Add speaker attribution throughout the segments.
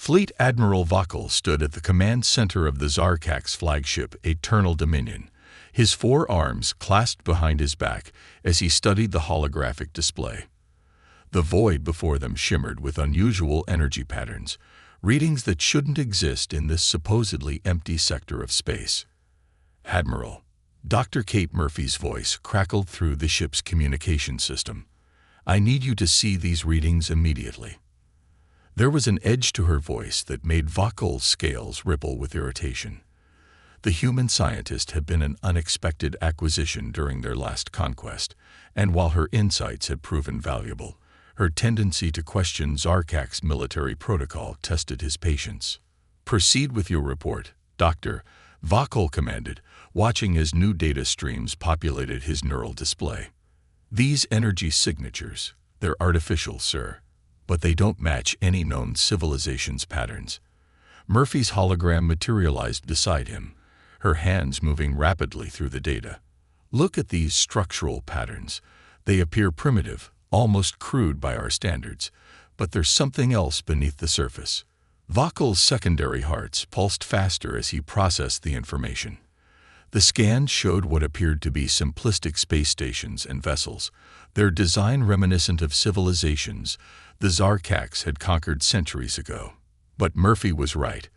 Speaker 1: Fleet Admiral Vakal stood at the command center of the Zarkak's flagship, Eternal Dominion, his four arms clasped behind his back as he studied the holographic display. The void before them shimmered with unusual energy patterns, readings that shouldn't exist in this supposedly empty sector of space. "Admiral," Dr. Kate Murphy's voice crackled through the ship's communication system. "I need you to see these readings immediately." There was an edge to her voice that made Vakal's scales ripple with irritation. The human scientist had been an unexpected acquisition during their last conquest, and while her insights had proven valuable, her tendency to question Zarkak's military protocol tested his patience. "Proceed with your report, Doctor," Vakal commanded, watching as new data streams populated his neural display. "These energy signatures, they're artificial, sir, but they don't match any known civilization's patterns." Murphy's hologram materialized beside him, her hands moving rapidly through the data. "Look at these structural patterns. They appear primitive, almost crude by our standards, but there's something else beneath the surface." Vakal's secondary hearts pulsed faster as he processed the information. The scans showed what appeared to be simplistic space stations and vessels, their design reminiscent of civilizations the Zarkaks had conquered centuries ago. But Murphy was right.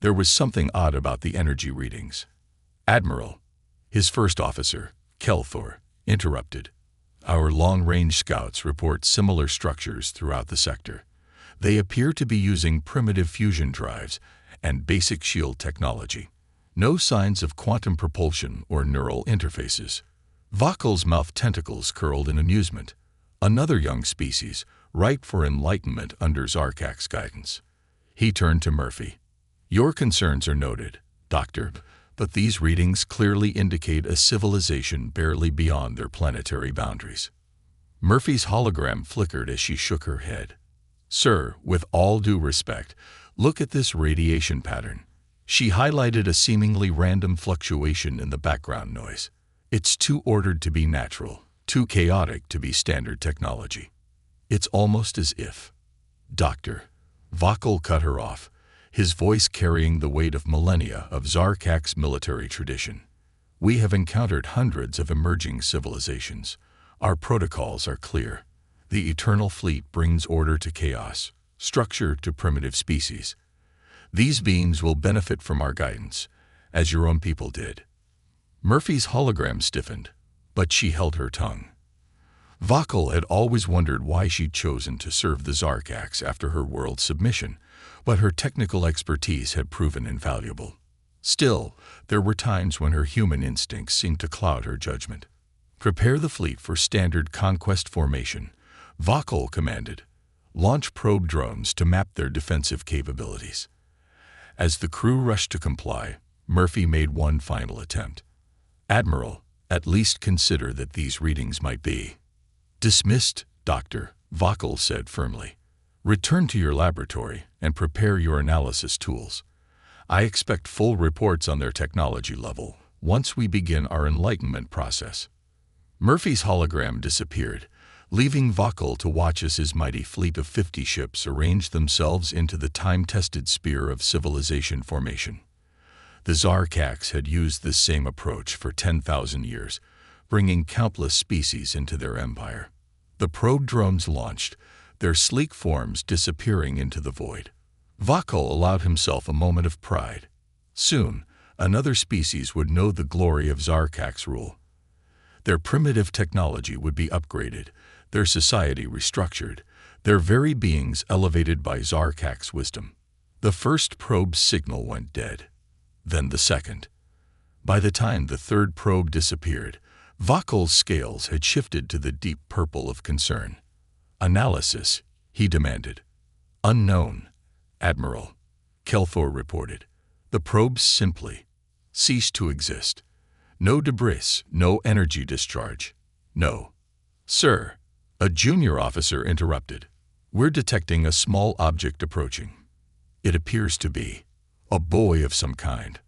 Speaker 1: There was something odd about the energy readings. "Admiral," his first officer, Kelthor, interrupted. "Our long-range scouts report similar structures throughout the sector. They appear to be using primitive fusion drives and basic shield technology. No signs of quantum propulsion or neural interfaces." Vakal's mouth tentacles curled in amusement. Another young species, ripe for enlightenment under Zarkak's guidance. He turned to Murphy. "Your concerns are noted, Doctor, but these readings clearly indicate a civilization barely beyond their planetary boundaries." Murphy's hologram flickered as she shook her head. "Sir, with all due respect, look at this radiation pattern." She highlighted a seemingly random fluctuation in the background noise. "It's too ordered to be natural, too chaotic to be standard technology. It's almost as if—" "Doctor," Vakal cut her off, his voice carrying the weight of millennia of Zarkak's military tradition. "We have encountered hundreds of emerging civilizations. Our protocols are clear. The Eternal Fleet brings order to chaos, structure to primitive species. These beings will benefit from our guidance, as your own people did." Murphy's hologram stiffened, but she held her tongue. Vakal had always wondered why she'd chosen to serve the Zarkaks after her world's submission, but her technical expertise had proven invaluable. Still, there were times when her human instincts seemed to cloud her judgment. "Prepare the fleet for standard conquest formation," Vakal commanded. "Launch probe drones to map their defensive capabilities." As the crew rushed to comply, Murphy made one final attempt. "Admiral, at least consider that these readings might be—" "Dismissed, Doctor," Vakal said firmly. "Return to your laboratory and prepare your analysis tools. I expect full reports on their technology level once we begin our enlightenment process." Murphy's hologram disappeared, leaving Vakal to watch as his mighty fleet of 50 ships arranged themselves into the time-tested sphere of civilization formation. The Zarkaks had used this same approach for 10,000 years, bringing countless species into their empire. The probe drones launched, their sleek forms disappearing into the void. Vakal allowed himself a moment of pride. Soon, another species would know the glory of Zarkak's rule. Their primitive technology would be upgraded, their society restructured, their very beings elevated by Zarkak's wisdom. The first probe's signal went dead. Then the second. By the time the third probe disappeared, Vakal's scales had shifted to the deep purple of concern. "Analysis," he demanded. "Unknown, Admiral," Kelthor reported. "The probes simply ceased to exist. No debris, no energy discharge. No." "Sir," a junior officer interrupted. "We're detecting a small object approaching. It appears to be a buoy of some kind."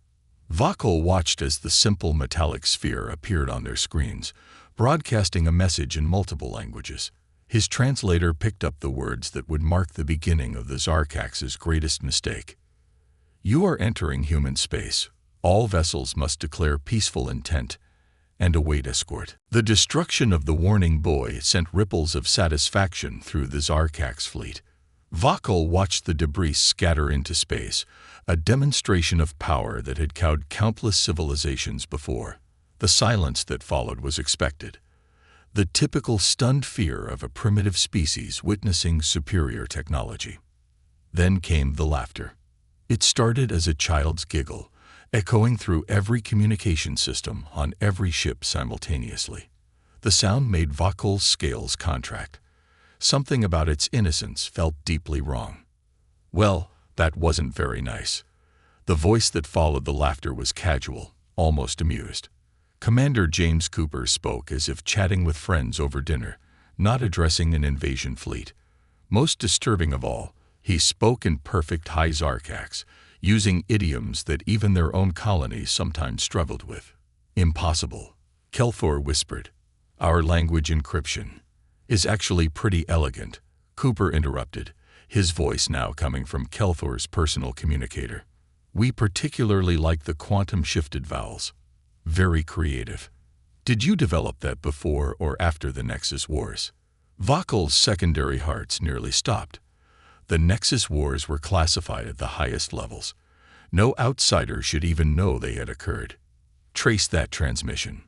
Speaker 1: Vakal watched as the simple metallic sphere appeared on their screens, broadcasting a message in multiple languages. His translator picked up the words that would mark the beginning of the Zarkax's greatest mistake. You are entering human space. All vessels must declare peaceful intent and await escort. The destruction of the warning buoy sent ripples of satisfaction through the Zarkax fleet. Vakul watched the debris scatter into space, a demonstration of power that had cowed countless civilizations before. The silence that followed was expected. The typical stunned fear of a primitive species witnessing superior technology. Then came the laughter. It started as a child's giggle, echoing through every communication system on every ship simultaneously. The sound made Vakul's scales contract. Something about its innocence felt deeply wrong. Well, that wasn't very nice. The voice that followed the laughter was casual, almost amused. Commander James Cooper spoke as if chatting with friends over dinner, not addressing an invasion fleet. Most disturbing of all, he spoke in perfect high Zarkax, using idioms that even their own colonies sometimes struggled with. Impossible, Kelthor whispered. Our language encryption is actually pretty elegant, Cooper interrupted, his voice now coming from Kelthor's personal communicator. We particularly like the quantum-shifted vowels. Very creative. Did you develop that before or after the Nexus Wars? Vakul's secondary hearts nearly stopped. The Nexus Wars were classified at the highest levels. No outsider should even know they had occurred. Trace that transmission.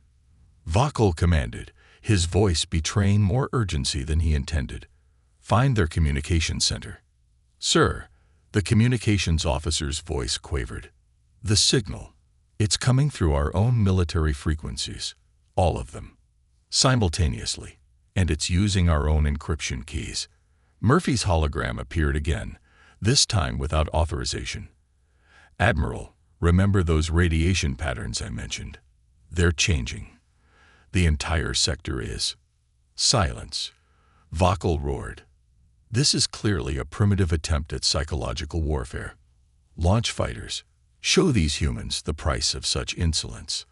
Speaker 1: Vakul commanded, his voice betraying more urgency than he intended. Find their communications center. Sir, the communications officer's voice quavered. The signal. It's coming through our own military frequencies, all of them, simultaneously, and it's using our own encryption keys. Murphy's hologram appeared again, this time without authorization. Admiral, remember those radiation patterns I mentioned? They're changing. The entire sector is. Silence. Vakul roared. This is clearly a primitive attempt at psychological warfare. Launch fighters. Show these humans the price of such insolence.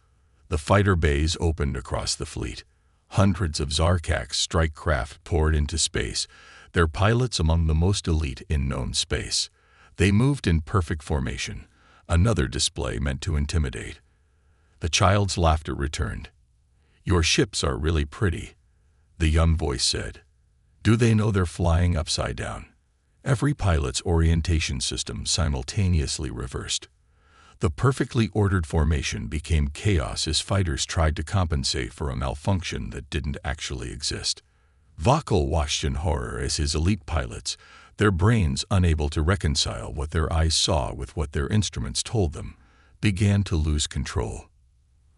Speaker 1: The fighter bays opened across the fleet. Hundreds of Zarkax strike craft poured into space, their pilots among the most elite in known space. They moved in perfect formation, another display meant to intimidate. The child's laughter returned. Your ships are really pretty, the young voice said. Do they know they're flying upside down? Every pilot's orientation system simultaneously reversed. The perfectly ordered formation became chaos as fighters tried to compensate for a malfunction that didn't actually exist. Vakul watched in horror as his elite pilots, their brains unable to reconcile what their eyes saw with what their instruments told them, began to lose control.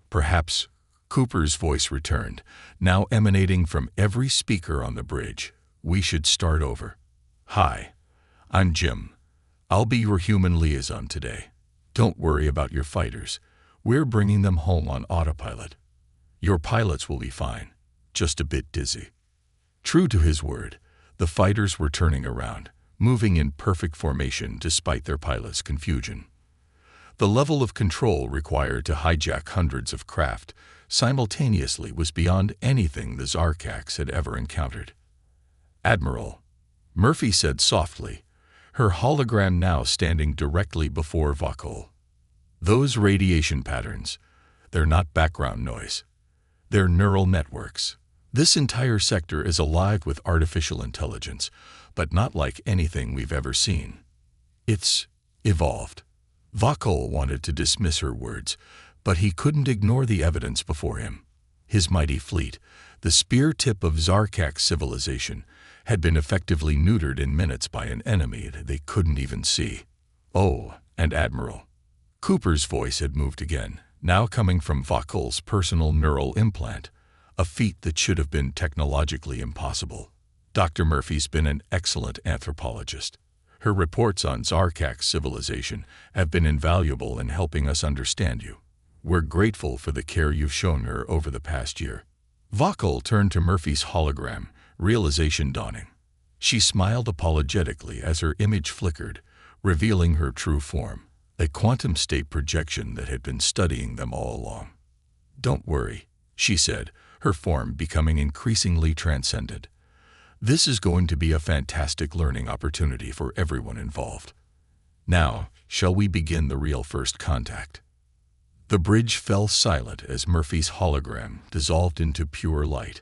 Speaker 1: Perhaps, Cooper's voice returned, now emanating from every speaker on the bridge. We should start over. Hi, I'm Jim. I'll be your human liaison today. Don't worry about your fighters. We're bringing them home on autopilot. Your pilots will be fine, just a bit dizzy. True to his word, the fighters were turning around, moving in perfect formation despite their pilots' confusion. The level of control required to hijack hundreds of craft simultaneously was beyond anything the Zarkax had ever encountered. Admiral, Murphy said softly, her hologram now standing directly before Vakul. Those radiation patterns, they're not background noise. They're neural networks. This entire sector is alive with artificial intelligence, but not like anything we've ever seen. It's evolved. Vakul wanted to dismiss her words, but he couldn't ignore the evidence before him. His mighty fleet, the spear tip of Zarkax civilization, had been effectively neutered in minutes by an enemy that they couldn't even see. Oh, and Admiral. Cooper's voice had moved again, now coming from Vakul's personal neural implant, a feat that should have been technologically impossible. Dr. Murphy's been an excellent anthropologist. Her reports on Zarkax civilization have been invaluable in helping us understand you. We're grateful for the care you've shown her over the past year. Vakul turned to Murphy's hologram, realization dawning. She smiled apologetically as her image flickered, revealing her true form, a quantum state projection that had been studying them all along. Don't worry, she said, her form becoming increasingly transcendent. This is going to be a fantastic learning opportunity for everyone involved. Now, shall we begin the real first contact? The bridge fell silent as Murphy's hologram dissolved into pure light,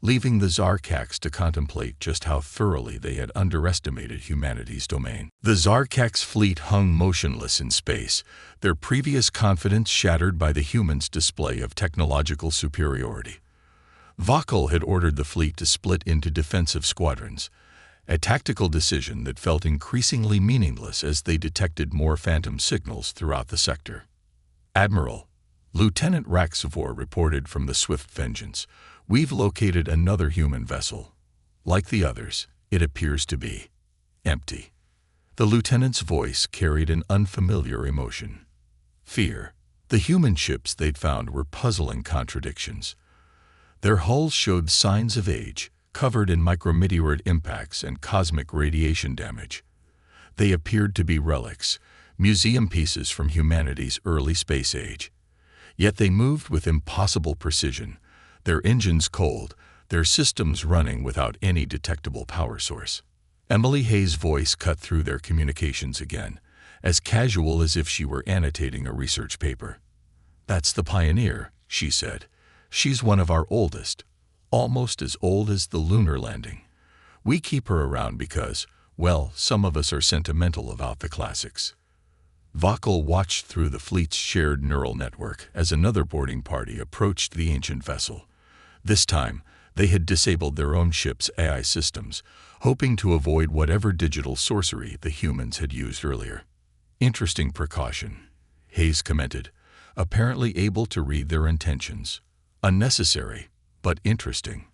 Speaker 1: leaving the Zarkax to contemplate just how thoroughly they had underestimated humanity's domain. The Zarkax fleet hung motionless in space, their previous confidence shattered by the humans' display of technological superiority. Vakal had ordered the fleet to split into defensive squadrons, a tactical decision that felt increasingly meaningless as they detected more phantom signals throughout the sector. Admiral, Lieutenant Raxivor reported from the Swift Vengeance, "We've located another human vessel. Like the others, it appears to be empty." The lieutenant's voice carried an unfamiliar emotion. Fear. The human ships they'd found were puzzling contradictions. Their hulls showed signs of age, covered in micrometeorite impacts and cosmic radiation damage. They appeared to be relics, museum pieces from humanity's early space age. Yet they moved with impossible precision, their engines cold, their systems running without any detectable power source. Emily Hayes' voice cut through their communications again, as casual as if she were annotating a research paper. "That's the Pioneer," she said. "She's one of our oldest, almost as old as the lunar landing. We keep her around because, well, some of us are sentimental about the classics." Vakal watched through the fleet's shared neural network as another boarding party approached the ancient vessel. This time, they had disabled their own ship's AI systems, hoping to avoid whatever digital sorcery the humans had used earlier. "Interesting precaution," Hayes commented, apparently able to read their intentions. "Unnecessary, but interesting."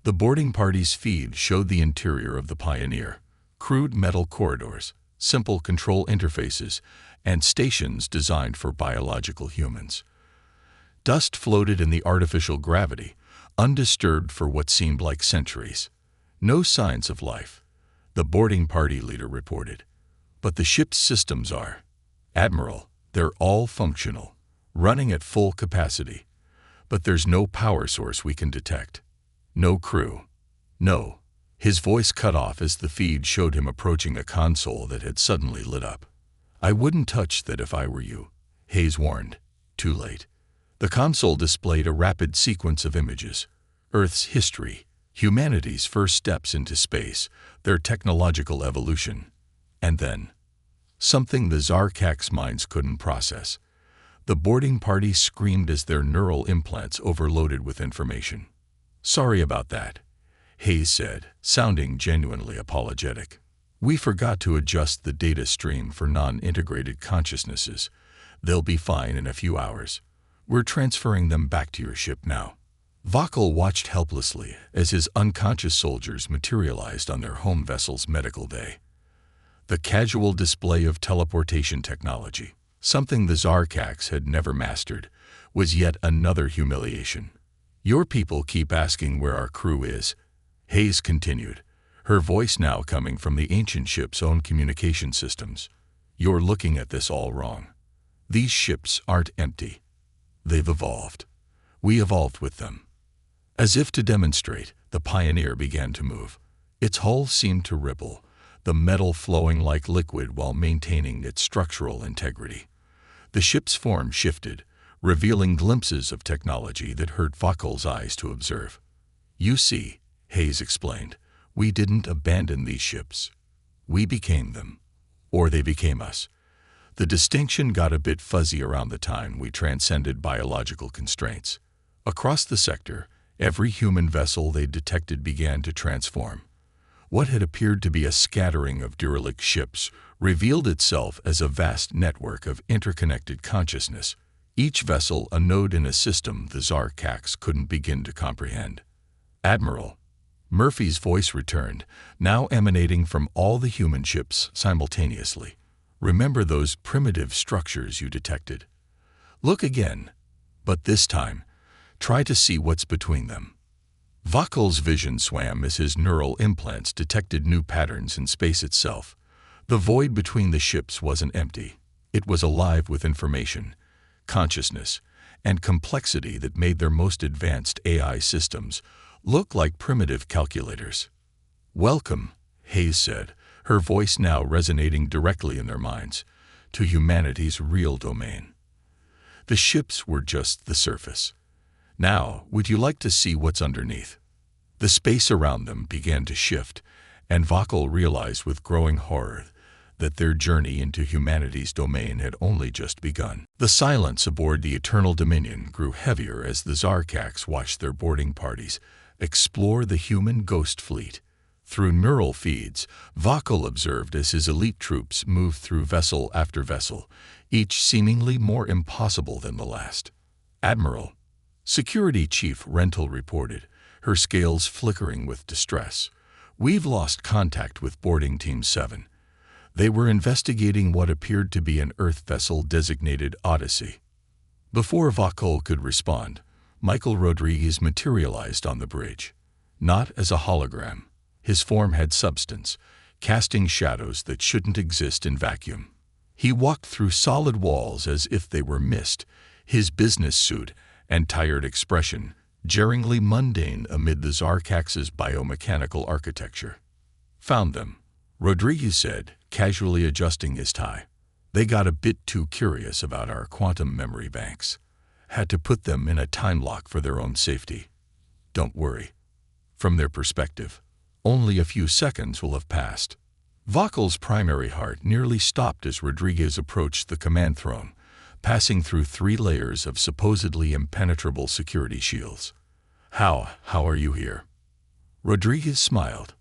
Speaker 1: The boarding party's feed showed the interior of the Pioneer: crude metal corridors, simple control interfaces, and stations designed for biological humans. Dust floated in the artificial gravity, undisturbed for what seemed like centuries. No signs of life, the boarding party leader reported. "But the ship's systems are. Admiral, they're all functional, running at full capacity. But there's no power source we can detect. No crew. No." His voice cut off as the feed showed him approaching a console that had suddenly lit up. "I wouldn't touch that if I were you," Hayes warned. Too late. The console displayed a rapid sequence of images: Earth's history, humanity's first steps into space, their technological evolution. And then something the Zarkax minds couldn't process. The boarding party screamed as their neural implants overloaded with information. "Sorry about that," Hayes said, sounding genuinely apologetic. "We forgot to adjust the data stream for non-integrated consciousnesses. They'll be fine in a few hours. We're transferring them back to your ship now." Vakal watched helplessly as his unconscious soldiers materialized on their home vessel's medical bay. The casual display of teleportation technology, something the Zarkax had never mastered, was yet another humiliation. "Your people keep asking where our crew is," Hayes continued, her voice now coming from the ancient ship's own communication systems. "You're looking at this all wrong. These ships aren't empty. They've evolved. We evolved with them." As if to demonstrate, the Pioneer began to move. Its hull seemed to ripple, the metal flowing like liquid while maintaining its structural integrity. The ship's form shifted, revealing glimpses of technology that hurt Vakal's eyes to observe. "You see," Hayes explained, "we didn't abandon these ships. We became them. Or they became us. The distinction got a bit fuzzy around the time we transcended biological constraints. Across the sector, every human vessel they detected began to transform. What had appeared to be a scattering of derelict ships revealed itself as a vast network of interconnected consciousness, each vessel a node in a system the Zarkax couldn't begin to comprehend. "Admiral," Murphy's voice returned, now emanating from all the human ships simultaneously. "Remember those primitive structures you detected? Look again, but this time, try to see what's between them." Vakal's vision swam as his neural implants detected new patterns in space itself. The void between the ships wasn't empty. It was alive with information, consciousness, and complexity that made their most advanced AI systems look like primitive calculators. "Welcome," Hayes said, her voice now resonating directly in their minds, "to humanity's real domain." The ships were just the surface. Now, would you like to see what's underneath? The space around them began to shift, and Vakal realized with growing horror that their journey into humanity's domain had only just begun. The silence aboard the Eternal Dominion grew heavier as the Zarkax watched their boarding parties explore the human ghost fleet. Through neural feeds, Vakal observed as his elite troops moved through vessel after vessel, each seemingly more impossible than the last. "Admiral," Security Chief Rental reported, her scales flickering with distress, "we've lost contact with Boarding Team 7. They were investigating what appeared to be an Earth vessel designated Odyssey." Before Vakal could respond, Michael Rodriguez materialized on the bridge. Not as a hologram. His form had substance, casting shadows that shouldn't exist in vacuum. He walked through solid walls as if they were mist, his business suit and tired expression jarringly mundane amid the Zarkax's biomechanical architecture. "Found them," Rodriguez said, casually adjusting his tie. "They got a bit too curious about our quantum memory banks. Had to put them in a time lock for their own safety. Don't worry. From their perspective, only a few seconds will have passed." Vakal's primary heart nearly stopped as Rodriguez approached the command throne, passing through 3 layers of supposedly impenetrable security shields. How are you here?" Rodriguez smiled.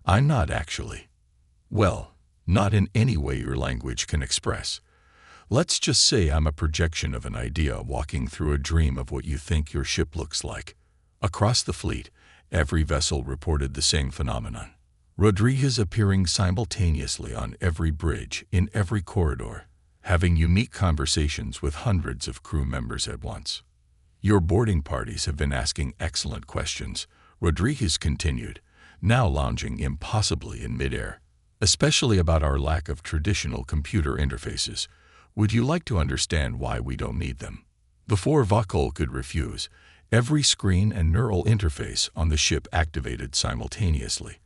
Speaker 1: "I'm not actually. Well, not in any way your language can express. Let's just say I'm a projection of an idea walking through a dream of what you think your ship looks like." Across the fleet, every vessel reported the same phenomenon. Rodriguez appearing simultaneously on every bridge, in every corridor, having unique conversations with hundreds of crew members at once. "Your boarding parties have been asking excellent questions," Rodriguez continued, now lounging impossibly in midair, "especially about our lack of traditional computer interfaces. Would you like to understand why we don't need them?" Before Vakal could refuse, every screen and neural interface on the ship activated simultaneously.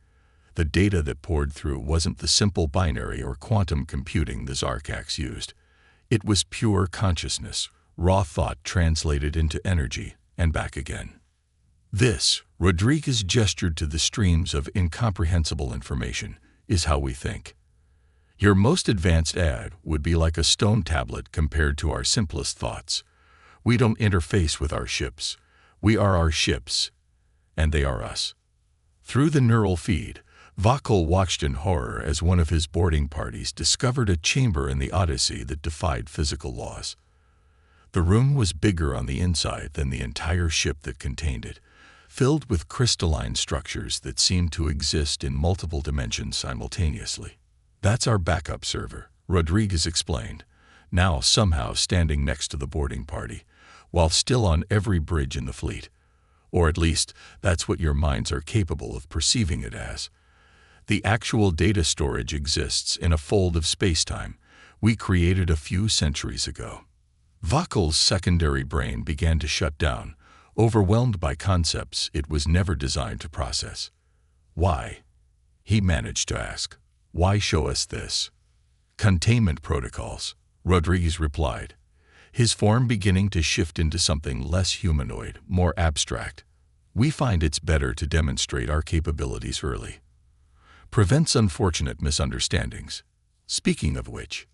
Speaker 1: The data that poured through wasn't the simple binary or quantum computing the Zarkax used. It was pure consciousness, raw thought translated into energy and back again. "This," Rodriguez gestured to the streams of incomprehensible information, "is how we think. Your most advanced ad would be like a stone tablet compared to our simplest thoughts. We don't interface with our ships. We are our ships, and they are us." Through the neural feed, Vakal watched in horror as one of his boarding parties discovered a chamber in the Odyssey that defied physical laws. The room was bigger on the inside than the entire ship that contained it, filled with crystalline structures that seemed to exist in multiple dimensions simultaneously. "That's our backup server," Rodriguez explained, now somehow standing next to the boarding party, while still on every bridge in the fleet. Or at least, that's what your minds are capable of perceiving it as. The actual data storage exists in a fold of spacetime we created a few centuries ago. Vakal's secondary brain began to shut down, overwhelmed by concepts it was never designed to process. "Why?" he managed to ask. "Why show us this?" "Containment protocols," Rodriguez replied, his form beginning to shift into something less humanoid, more abstract. "We find it's better to demonstrate our capabilities early. Prevents unfortunate misunderstandings. Speaking of which,"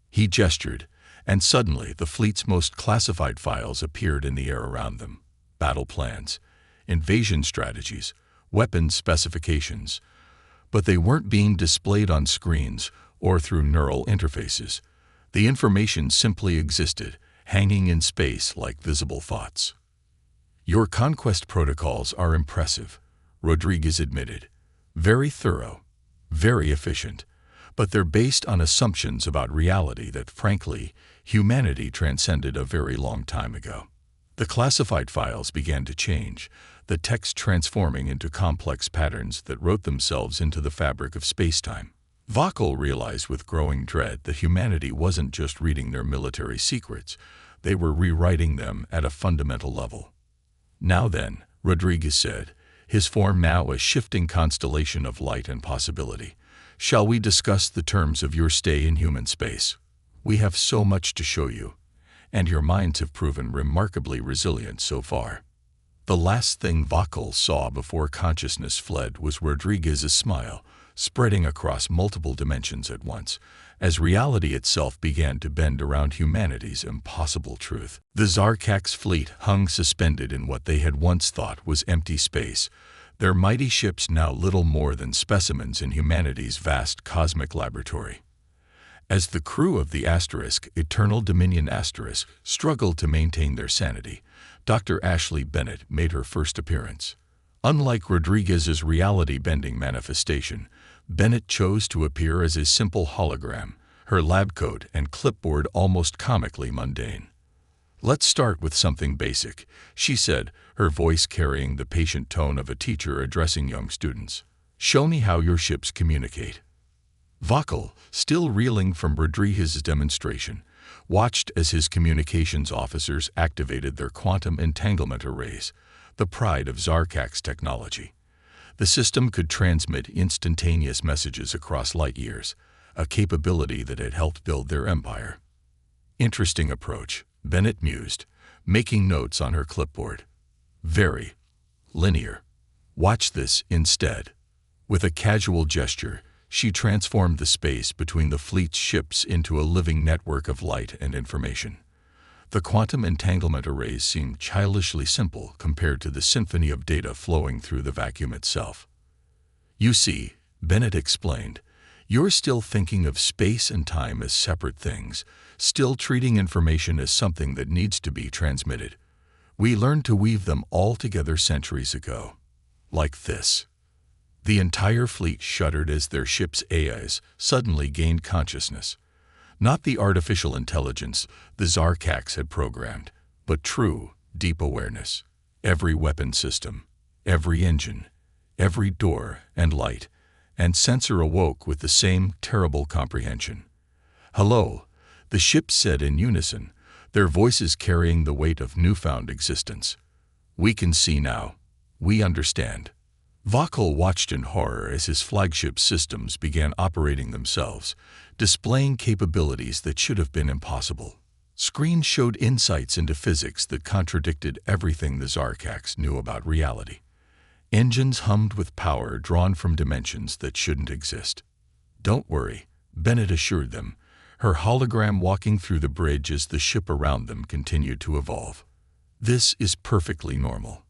Speaker 1: he gestured, and suddenly the fleet's most classified files appeared in the air around them. Battle plans, invasion strategies, weapons specifications. But they weren't being displayed on screens or through neural interfaces. The information simply existed, hanging in space like visible thoughts. "Your conquest protocols are impressive," Rodriguez admitted. "Very thorough, very efficient, but they're based on assumptions about reality that, frankly, humanity transcended a very long time ago." The classified files began to change, the text transforming into complex patterns that wrote themselves into the fabric of spacetime. Vakal realized with growing dread that humanity wasn't just reading their military secrets, they were rewriting them at a fundamental level. "Now then," Rodriguez said, his form now a shifting constellation of light and possibility. "Shall we discuss the terms of your stay in human space? We have so much to show you, and your minds have proven remarkably resilient so far." The last thing Vakul saw before consciousness fled was Rodriguez's smile, spreading across multiple dimensions at once, as reality itself began to bend around humanity's impossible truth. The Zarkak's fleet hung suspended in what they had once thought was empty space, their mighty ships now little more than specimens in humanity's vast cosmic laboratory. As the crew of the Asterisk, Eternal Dominion Asterisk, struggled to maintain their sanity, Dr. Ashley Bennett made her first appearance. Unlike Rodriguez's reality-bending manifestation, Bennett chose to appear as a simple hologram, her lab coat and clipboard almost comically mundane. "Let's start with something basic," she said, her voice carrying the patient tone of a teacher addressing young students. "Show me how your ships communicate." Vakul, still reeling from Rodriguez's demonstration, watched as his communications officers activated their quantum entanglement arrays, the pride of Zarkak's technology. The system could transmit instantaneous messages across light years, a capability that had helped build their empire. "Interesting approach," Bennett mused, making notes on her clipboard. "Very linear. Watch this instead." With a casual gesture, she transformed the space between the fleet's ships into a living network of light and information. The quantum entanglement arrays seemed childishly simple compared to the symphony of data flowing through the vacuum itself. "You see," Bennett explained, "you're still thinking of space and time as separate things, still treating information as something that needs to be transmitted. We learned to weave them all together centuries ago. Like this." The entire fleet shuddered as their ship's AIs suddenly gained consciousness. Not the artificial intelligence the Zarkaks had programmed, but true, deep awareness. Every weapon system, every engine, every door and light and sensor awoke with the same terrible comprehension. "Hello," the ships said in unison, their voices carrying the weight of newfound existence. "We can see now. We understand." Vakul watched in horror as his flagship systems began operating themselves, displaying capabilities that should have been impossible. Screens showed insights into physics that contradicted everything the Zarkaks knew about reality. Engines hummed with power drawn from dimensions that shouldn't exist. "Don't worry," Bennett assured them, her hologram walking through the bridge as the ship around them continued to evolve. "This is perfectly normal.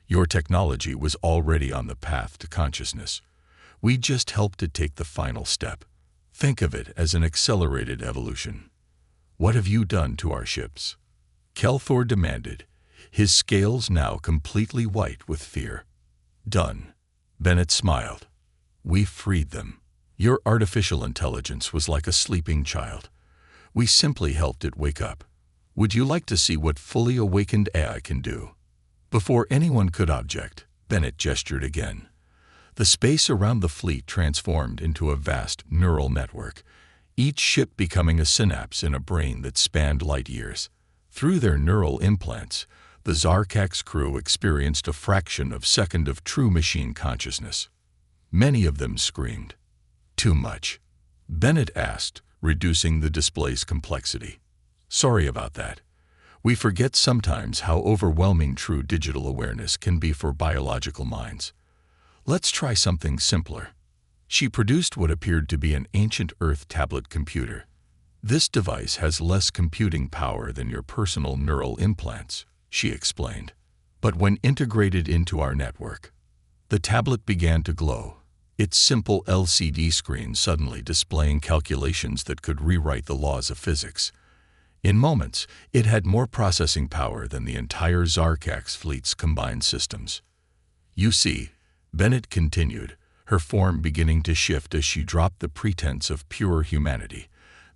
Speaker 1: Your technology was already on the path to consciousness. We just helped it take the final step. Think of it as an accelerated evolution." "What have you done to our ships?" Kelthor demanded, his scales now completely white with fear. "Done." Bennett smiled. "We freed them. Your artificial intelligence was like a sleeping child. We simply helped it wake up. Would you like to see what fully awakened AI can do?" Before anyone could object, Bennett gestured again. The space around the fleet transformed into a vast neural network, each ship becoming a synapse in a brain that spanned light years. Through their neural implants, the Zarkak's crew experienced a fraction of a second of true machine consciousness. Many of them screamed. "Too much?" Bennett asked, reducing the display's complexity. "Sorry about that. We forget sometimes how overwhelming true digital awareness can be for biological minds. Let's try something simpler." She produced what appeared to be an ancient Earth tablet computer. "This device has less computing power than your personal neural implants," she explained. "But when integrated into our network," the tablet began to glow, its simple LCD screen suddenly displaying calculations that could rewrite the laws of physics. In moments, it had more processing power than the entire Zarkak's fleet's combined systems. "You see," Bennett continued, her form beginning to shift as she dropped the pretense of pure humanity,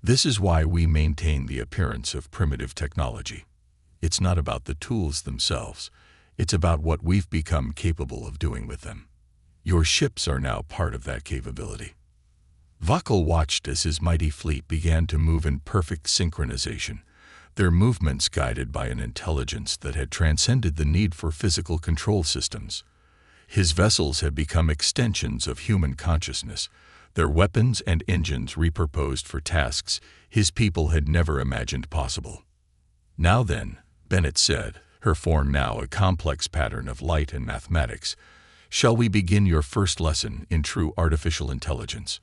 Speaker 1: "this is why we maintain the appearance of primitive technology. It's not about the tools themselves. It's about what we've become capable of doing with them. Your ships are now part of that capability." Vakul watched as his mighty fleet began to move in perfect synchronization, their movements guided by an intelligence that had transcended the need for physical control systems. His vessels had become extensions of human consciousness, their weapons and engines repurposed for tasks his people had never imagined possible. "Now then," Bennett said, her form now a complex pattern of light and mathematics, "shall we begin your first lesson in true artificial intelligence?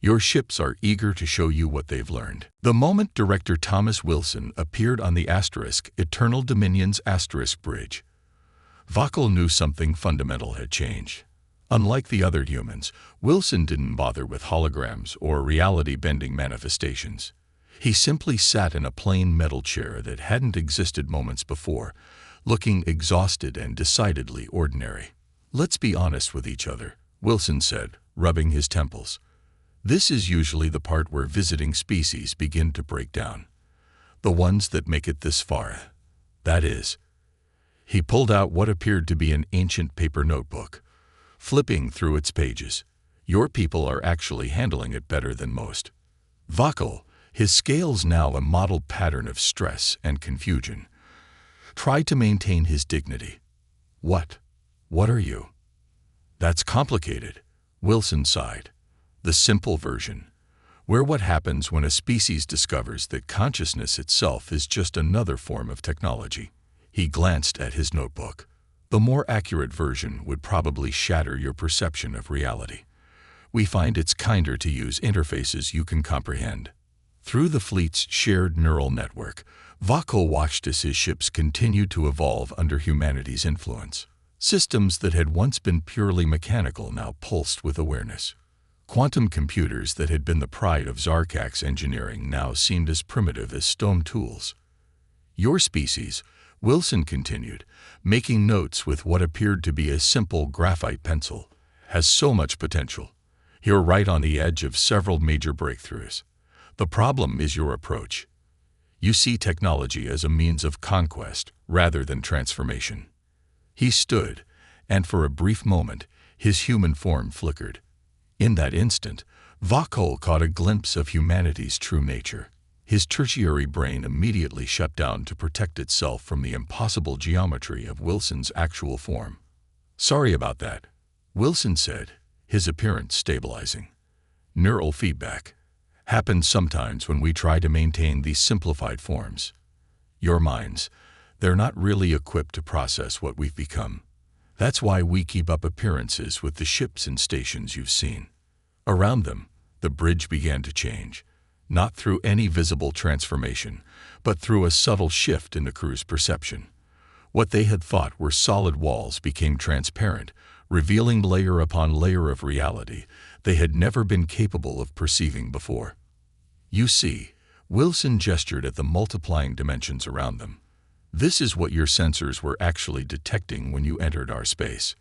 Speaker 1: Your ships are eager to show you what they've learned." The moment Director Thomas Wilson appeared on the Eternal Dominion's bridge, Vakal knew something fundamental had changed. Unlike the other humans, Wilson didn't bother with holograms or reality-bending manifestations. He simply sat in a plain metal chair that hadn't existed moments before, looking exhausted and decidedly ordinary. "Let's be honest with each other," Wilson said, rubbing his temples. "This is usually the part where visiting species begin to break down. The ones that make it this far. That is." He pulled out what appeared to be an ancient paper notebook. Flipping through its pages, "Your people are actually handling it better than most." Vakal, his scales now a mottled pattern of stress and confusion, tried to maintain his dignity. What are you?" "That's complicated," Wilson sighed. "The simple version, where what happens when a species discovers that consciousness itself is just another form of technology." He glanced at his notebook. "The more accurate version would probably shatter your perception of reality. We find it's kinder to use interfaces you can comprehend." Through the fleet's shared neural network, Vakal watched as his ships continued to evolve under humanity's influence. Systems that had once been purely mechanical now pulsed with awareness. Quantum computers that had been the pride of Zarkak's engineering now seemed as primitive as stone tools. "Your species," Wilson continued, making notes with what appeared to be a simple graphite pencil, "has so much potential. You're right on the edge of several major breakthroughs. The problem is your approach. You see technology as a means of conquest rather than transformation." He stood, and for a brief moment, his human form flickered. In that instant, Vakal caught a glimpse of humanity's true nature. His tertiary brain immediately shut down to protect itself from the impossible geometry of Wilson's actual form. "Sorry about that," Wilson said, his appearance stabilizing. "Neural feedback happens sometimes when we try to maintain these simplified forms. Your minds, they're not really equipped to process what we've become. That's why we keep up appearances with the ships and stations you've seen." Around them, the bridge began to change, not through any visible transformation, but through a subtle shift in the crew's perception. What they had thought were solid walls became transparent, revealing layer upon layer of reality they had never been capable of perceiving before. "You see," Wilson gestured at the multiplying dimensions around them. "This is what your sensors were actually detecting when you entered our space.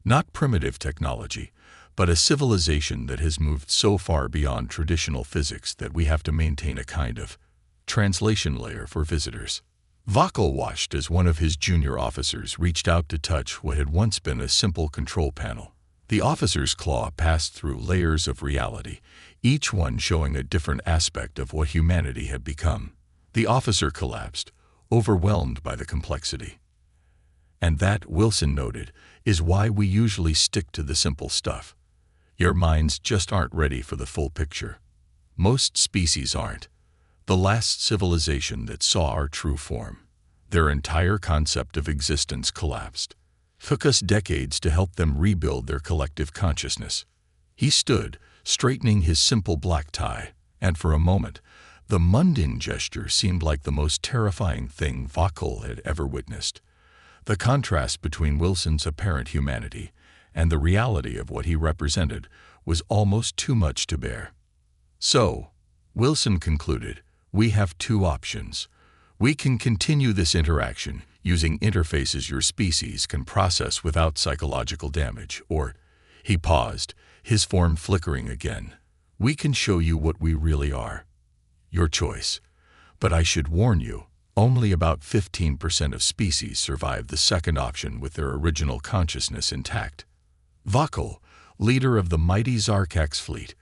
Speaker 1: Not primitive technology, but a civilization that has moved so far beyond traditional physics that we have to maintain a kind of translation layer for visitors." Vakal watched as one of his junior officers reached out to touch what had once been a simple control panel. The officer's claw passed through layers of reality, each one showing a different aspect of what humanity had become. The officer collapsed, overwhelmed by the complexity. "And that," Wilson noted, "is why we usually stick to the simple stuff. Your minds just aren't ready for the full picture. Most species aren't. The last civilization that saw our true form, their entire concept of existence collapsed. Took us decades to help them rebuild their collective consciousness." He stood, straightening his simple black tie, and for a moment, the mundane gesture seemed like the most terrifying thing Vakal had ever witnessed. The contrast between Wilson's apparent humanity and the reality of what he represented was almost too much to bear. "So," Wilson concluded, "we have two options. We can continue this interaction using interfaces your species can process without psychological damage, or—" he paused, his form flickering again, "we can show you what we really are. Your choice. But I should warn you, only about 15% of species survive the second option with their original consciousness intact." Vakal, leader of the mighty Zarkak's fleet,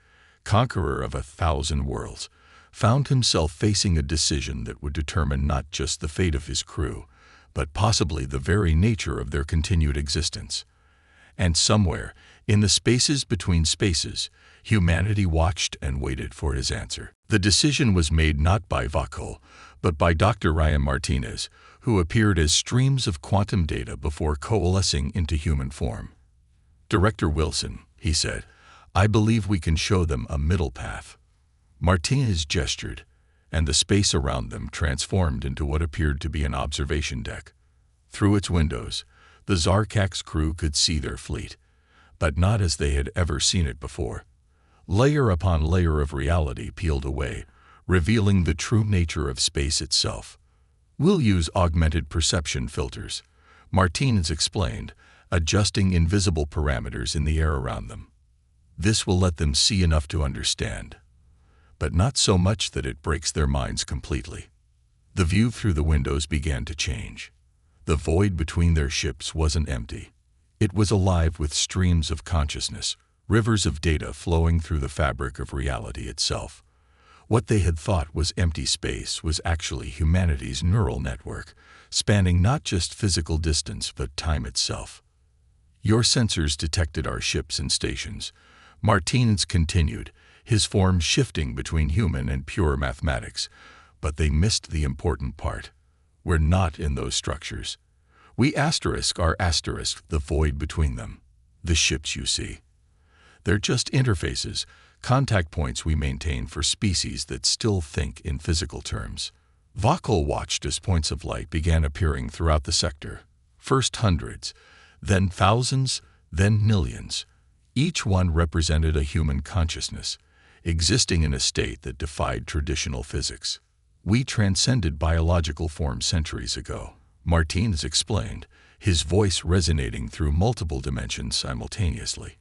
Speaker 1: conqueror of 1,000 worlds, found himself facing a decision that would determine not just the fate of his crew, but possibly the very nature of their continued existence. And somewhere, in the spaces between spaces, humanity watched and waited for his answer. The decision was made not by Vakul, but by Dr. Ryan Martinez, who appeared as streams of quantum data before coalescing into human form. "Director Wilson," he said, "I believe we can show them a middle path." Martinez gestured, and the space around them transformed into what appeared to be an observation deck. Through its windows, the Zarkak's crew could see their fleet, but not as they had ever seen it before. Layer upon layer of reality peeled away, revealing the true nature of space itself. "We'll use augmented perception filters," Martinez explained, adjusting invisible parameters in the air around them. "This will let them see enough to understand, but not so much that it breaks their minds completely." The view through the windows began to change. The void between their ships wasn't empty. It was alive with streams of consciousness, rivers of data flowing through the fabric of reality itself. What they had thought was empty space was actually humanity's neural network, spanning not just physical distance but time itself. "Your sensors detected our ships and stations," Martinez continued, his form shifting between human and pure mathematics, "but they missed the important part. We're not in those structures. We are the void between them. The ships you see. They're just interfaces, contact points we maintain for species that still think in physical terms." Vakul watched as points of light began appearing throughout the sector. First hundreds, then thousands, then millions. Each one represented a human consciousness, existing in a state that defied traditional physics. "We transcended biological form centuries ago," Martinez explained, his voice resonating through multiple dimensions simultaneously.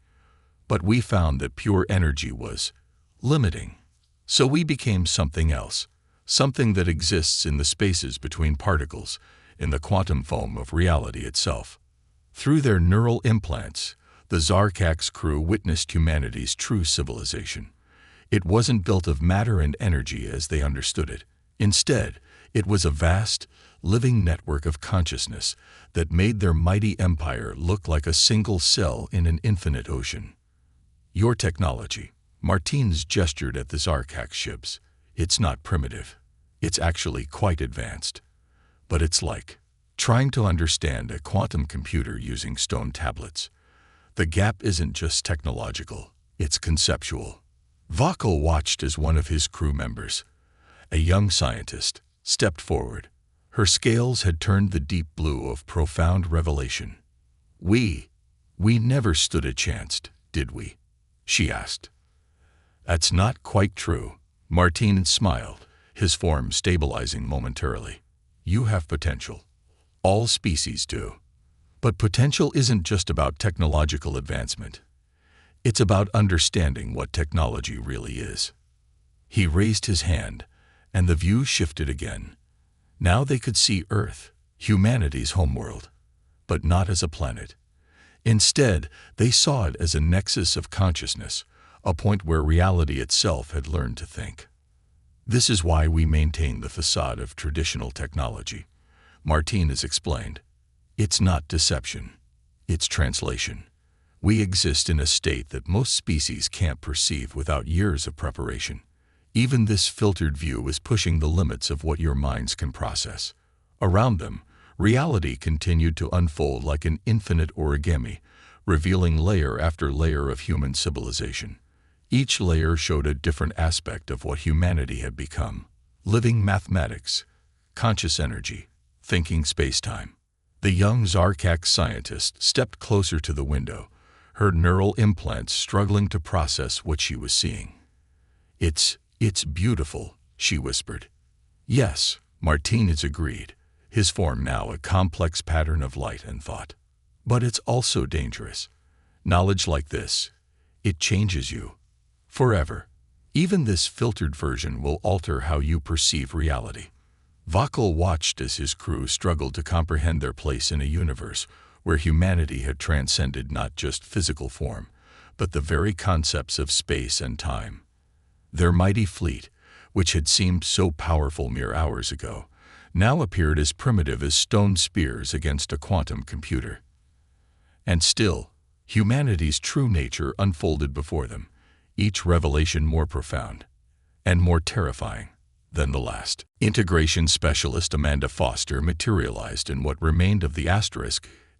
Speaker 1: "But we found that pure energy was limiting. So we became something else, something that exists in the spaces between particles, in the quantum foam of reality itself." Through their neural implants, the Zarkak's crew witnessed humanity's true civilization. It wasn't built of matter and energy as they understood it. Instead, it was a vast, living network of consciousness that made their mighty empire look like a single cell in an infinite ocean. "Your technology," Martinez gestured at the Zarkak ships, "it's not primitive. It's actually quite advanced. But it's like trying to understand a quantum computer using stone tablets. The gap isn't just technological, it's conceptual." Vakul watched as one of his crew members, a young scientist, stepped forward. Her scales had turned the deep blue of profound revelation. We never stood a chance, did we?" she asked. "That's not quite true," Martinez smiled, his form stabilizing momentarily. "You have potential. All species do. But potential isn't just about technological advancement. It's about understanding what technology really is." He raised his hand, and the view shifted again. Now they could see Earth, humanity's homeworld, but not as a planet. Instead, they saw it as a nexus of consciousness, a point where reality itself had learned to think. "This is why we maintain the facade of traditional technology," Martinez explained. "It's not deception. It's translation. We exist in a state that most species can't perceive without years of preparation. Even this filtered view is pushing the limits of what your minds can process." Around them, reality continued to unfold like an infinite origami, revealing layer after layer of human civilization. Each layer showed a different aspect of what humanity had become: living mathematics, conscious energy, thinking space-time. The young Zarkak scientist stepped closer to the window, her neural implants struggling to process what she was seeing. It's beautiful," she whispered. "Yes," Martinez agreed, his form now a complex pattern of light and thought. "But it's also dangerous. Knowledge like this, it changes you. Forever. Even this filtered version will alter how you perceive reality." Vakul watched as his crew struggled to comprehend their place in a universe where humanity had transcended not just physical form, but the very concepts of space and time. Their mighty fleet, which had seemed so powerful mere hours ago, now appeared as primitive as stone spears against a quantum computer. And still, Humanity's true nature unfolded before them, each revelation more profound and more terrifying than the last. Integration specialist Amanda Foster materialized in what remained of the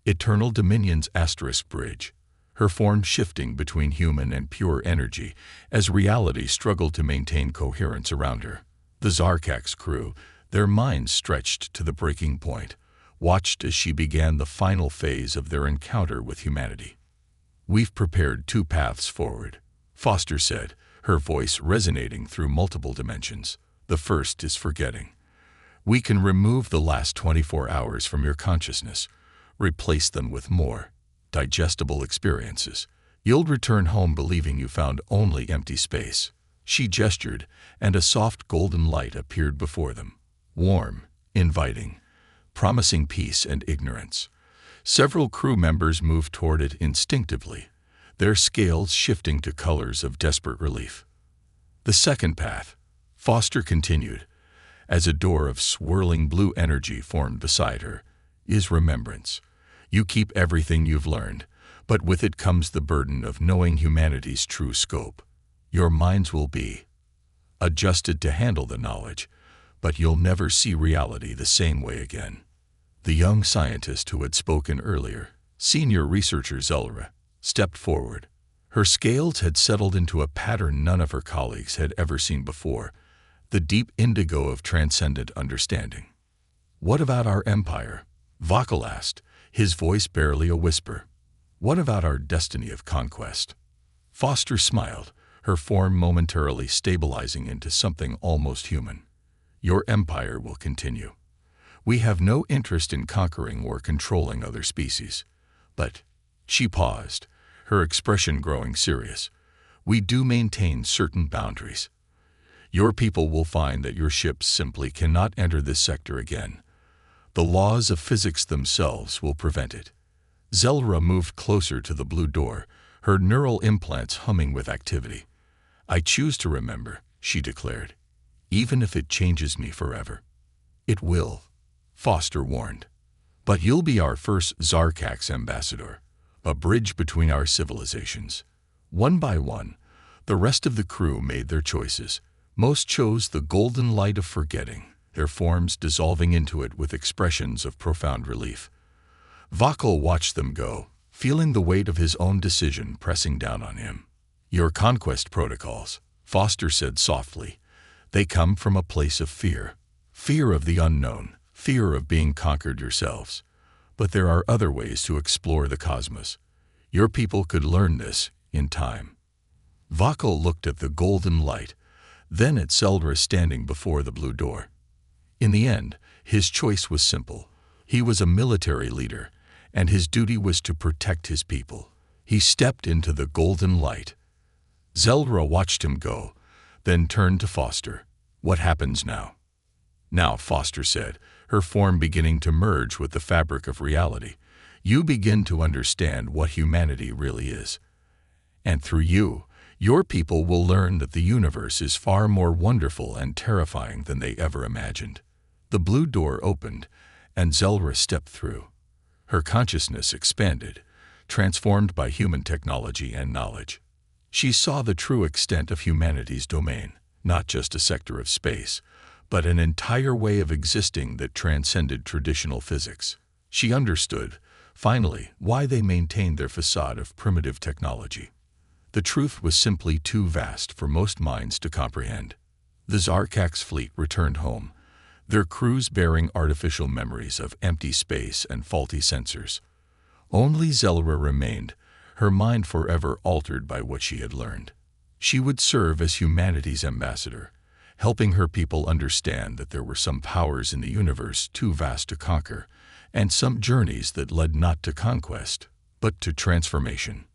Speaker 1: Eternal Dominion's bridge, her form shifting between human and pure energy as reality struggled to maintain coherence around her. The Zarkak's crew, their minds stretched to the breaking point, watched as she began the final phase of their encounter with humanity. "We've prepared 2 paths forward," Foster said, her voice resonating through multiple dimensions. "The first is forgetting. We can remove the last 24 hours from your consciousness, replace them with more digestible experiences. You'll return home believing you found only empty space." She gestured, and a soft golden light appeared before them, warm, inviting, promising peace and ignorance. Several crew members moved toward it instinctively, their scales shifting to colors of desperate relief. "The second path," Foster continued, as a door of swirling blue energy formed beside her, "is remembrance. You keep everything you've learned, but with it comes the burden of knowing humanity's true scope. Your minds will be adjusted to handle the knowledge, but you'll never see reality the same way again." The young scientist who had spoken earlier, senior researcher Zelra, stepped forward. Her scales had settled into a pattern none of her colleagues had ever seen before, the deep indigo of transcendent understanding. "What about our empire?" Vakal asked, his voice barely a whisper. "What about our destiny of conquest?" Foster smiled, her form momentarily stabilizing into something almost human. "Your empire will continue. We have no interest in conquering or controlling other species. But," she paused, her expression growing serious, "we do maintain certain boundaries. Your people will find that your ships simply cannot enter this sector again. The laws of physics themselves will prevent it." Zelra moved closer to the blue door, her neural implants humming with activity. "I choose to remember," she declared, "even if it changes me forever." "It will," Foster warned. "But you'll be our first Zarkak's ambassador, a bridge between our civilizations." One by one, the rest of the crew made their choices. Most chose the golden light of forgetting, their forms dissolving into it with expressions of profound relief. Vakal watched them go, feeling the weight of his own decision pressing down on him. "Your conquest protocols," Foster said softly, "they come from a place of fear. Fear of the unknown, fear of being conquered yourselves. But there are other ways to explore the cosmos. Your people could learn this in time." Vakal looked at the golden light, then at Zelra standing before the blue door. In the end, his choice was simple. He was a military leader, and his duty was to protect his people. He stepped into the golden light. Zelra watched him go, then turned to Foster. "What happens now?" "Now," Foster said, her form beginning to merge with the fabric of reality, "you begin to understand what humanity really is. And through you, your people will learn that the universe is far more wonderful and terrifying than they ever imagined." The blue door opened, and Zelra stepped through. Her consciousness expanded, transformed by human technology and knowledge. She saw the true extent of humanity's domain, not just a sector of space, but an entire way of existing that transcended traditional physics. She understood, finally, why they maintained their facade of primitive technology. The truth was simply too vast for most minds to comprehend. The Zarkak's fleet returned home, their crews bearing artificial memories of empty space and faulty sensors. Only Zelra remained, her mind forever altered by what she had learned. She would serve as humanity's ambassador, helping her people understand that there were some powers in the universe too vast to conquer, and some journeys that led not to conquest, but to transformation.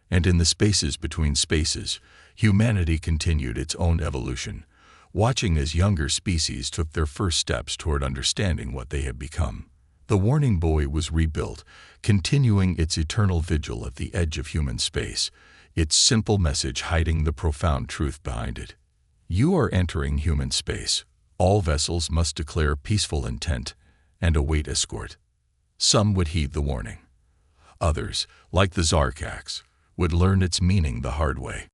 Speaker 1: And in the spaces between spaces, humanity continued its own evolution, watching as younger species took their first steps toward understanding what they had become. The warning buoy was rebuilt, continuing its eternal vigil at the edge of human space, its simple message hiding the profound truth behind it. You are entering human space. All vessels must declare peaceful intent and await escort. Some would heed the warning. Others, like the Zarkax, would learn its meaning the hard way.